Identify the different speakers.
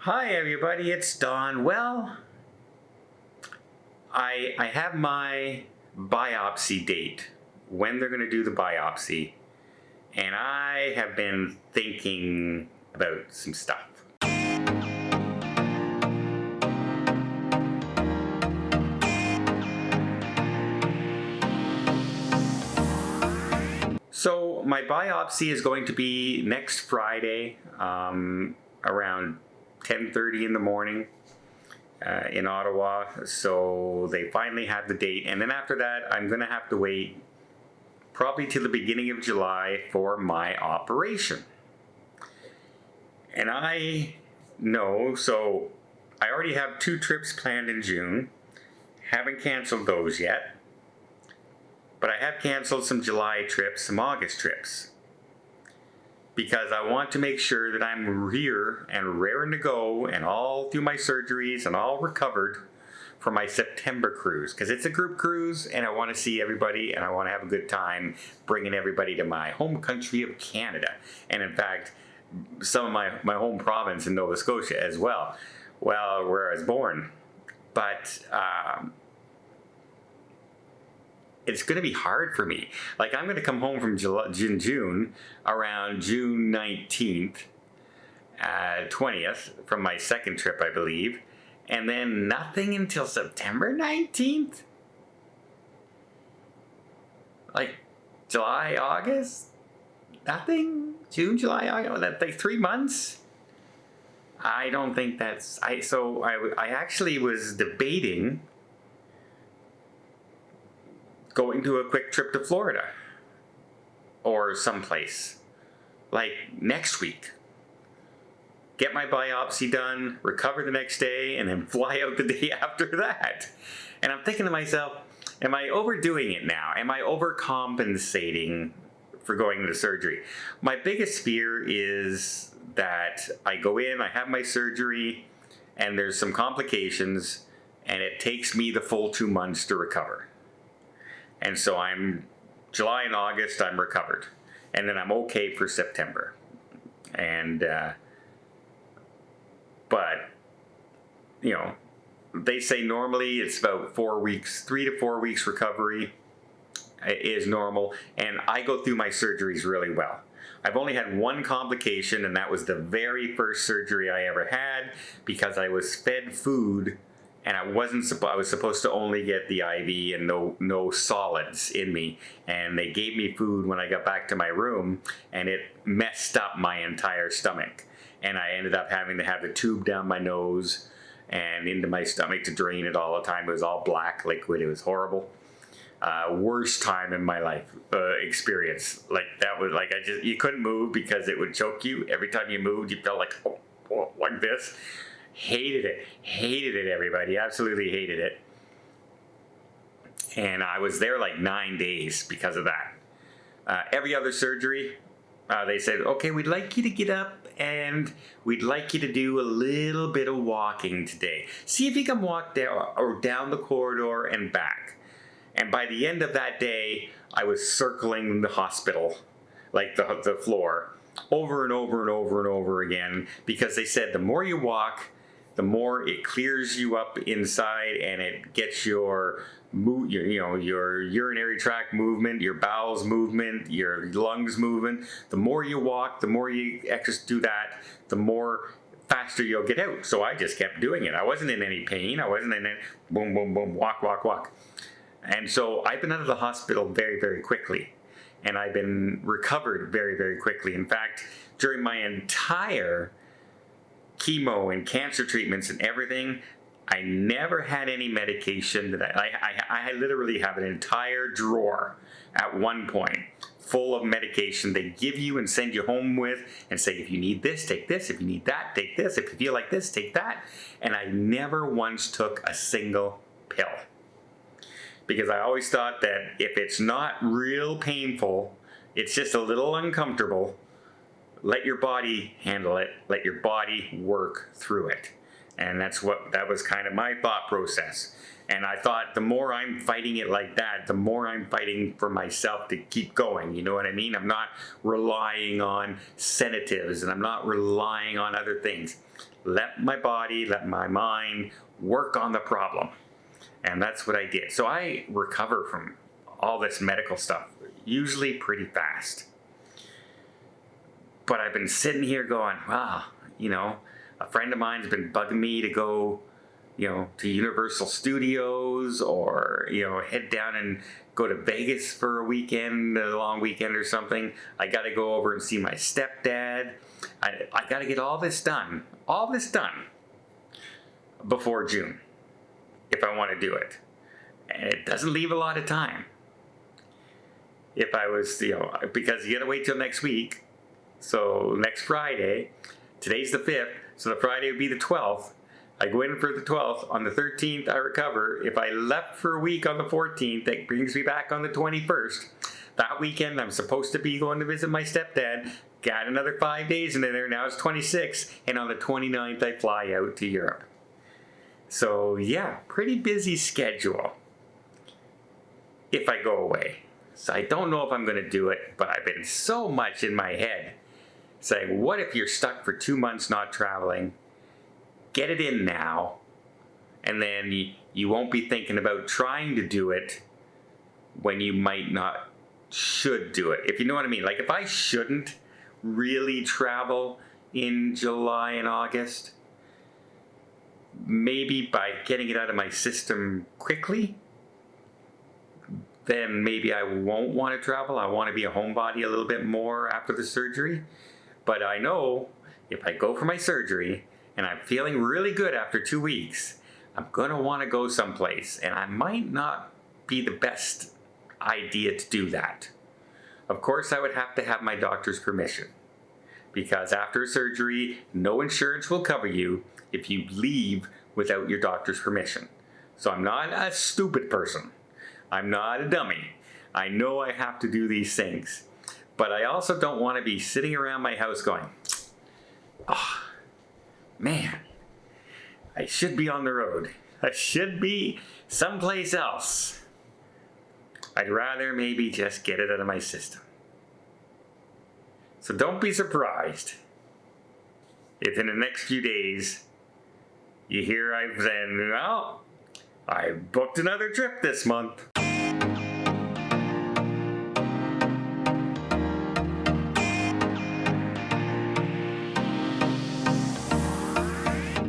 Speaker 1: Hi everybody, it's Don. Well, I have my biopsy date, when they're going to do the biopsy, and I have been thinking about some stuff. So my biopsy is going to be next Friday, around 10:30 in the morning in Ottawa. So they finally have the date, and then after that I'm going to have to wait probably till the beginning of July for my operation. And I know, so I already have 2 trips planned in June. Haven't canceled those yet. But I have canceled some July trips, some August trips, because I want to make sure that I'm here and raring to go and all through my surgeries and all recovered for my September cruise, because it's a group cruise and I want to see everybody and I want to have a good time bringing everybody to my home country of Canada, and in fact some of my home province in Nova Scotia as well, where I was born. But it's going to be hard for me. Like, I'm going to come home from June around June 19th, 20th from my second trip, I believe. And then nothing until September 19th? Like, July, August? Nothing? June, July, August? That's like 3 months? I don't think that's... So I actually was debating going to a quick trip to Florida or someplace like next week, get my biopsy done, recover the next day, and then fly out the day after that. And I'm thinking to myself, am I overdoing it now? Am I overcompensating for going into surgery? My biggest fear is that I go in, I have my surgery, and there's some complications, and it takes me the full 2 months to recover. And so July and August, I'm recovered. And then I'm okay for September. And, but, you know, they say normally it's about 4 weeks, 3 to 4 weeks recovery is normal. And I go through my surgeries really well. I've only had one complication, and that was the very first surgery I ever had, because I was fed food and I was supposed to only get the IV and no solids in me. And they gave me food when I got back to my room, and it messed up my entire stomach. And I ended up having to have the tube down my nose and into my stomach to drain it all the time. It was all black liquid. It was horrible. Worst time in my life experience. Like, that was like, you couldn't move because it would choke you. Every time you moved, you felt like, oh, like this. Hated it, everybody. Absolutely hated it. And I was there like 9 days because of that. Every other surgery, they said, okay, we'd like you to get up and we'd like you to do a little bit of walking today. See if you can walk down the corridor and back. And by the end of that day, I was circling the hospital, like the floor, over and over and over and over again, because they said the more you walk, the more it clears you up inside, and it gets your urinary tract movement, your bowels movement, your lungs movement. The more you walk, the more you do that, the more faster you'll get out. So I just kept doing it. I wasn't in any pain. I wasn't in it. Boom, boom, boom, walk, walk, walk. And so I've been out of the hospital very, very quickly. And I've been recovered very, very quickly. In fact, during my entire chemo and cancer treatments and everything, I never had any medication that I literally have an entire drawer at one point full of medication they give you and send you home with, and say, if you need this, take this. If you need that, take this. If you feel like this, take that. And I never once took a single pill, because I always thought that if it's not real painful, it's just a little uncomfortable, let your body handle it. Let your body work through it. And that was kind of my thought process. And I thought, the more I'm fighting it like that, the more I'm fighting for myself to keep going. You know what I mean? I'm not relying on sedatives, and I'm not relying on other things. let my body, let my mind work on the problem. And that's what I did. So I recover from all this medical stuff usually pretty fast. But I've been sitting here going, wow, a friend of mine's been bugging me to go, to Universal Studios or, head down and go to Vegas for a weekend, a long weekend or something. I got to go over and see my stepdad. I got to get all this done before June if I want to do it. And it doesn't leave a lot of time. If I was, because you got to wait till next week. So next Friday, today's the 5th, so the Friday would be the 12th. I go in for the 12th. On the 13th, I recover. If I left for a week on the 14th, that brings me back on the 21st. That weekend, I'm supposed to be going to visit my stepdad. Got another 5 days in there. Now it's 26. And on the 29th, I fly out to Europe. So, yeah, pretty busy schedule if I go away. So I don't know if I'm going to do it, but I've been so much in my head saying, what if you're stuck for 2 months not traveling? Get it in now, and then you won't be thinking about trying to do it when you might not should do it. If you know what I mean. Like if I shouldn't really travel in July and August, maybe by getting it out of my system quickly, then maybe I won't want to travel. I want to be a homebody a little bit more after the surgery. But I know if I go for my surgery and I'm feeling really good after 2 weeks, I'm going to want to go someplace. And I might not be the best idea to do that. Of course, I would have to have my doctor's permission. Because after surgery, no insurance will cover you if you leave without your doctor's permission. So I'm not a stupid person. I'm not a dummy. I know I have to do these things. But I also don't want to be sitting around my house going, oh, man, I should be on the road. I should be someplace else. I'd rather maybe just get it out of my system. So don't be surprised if in the next few days you hear I've said, well, I booked another trip this month.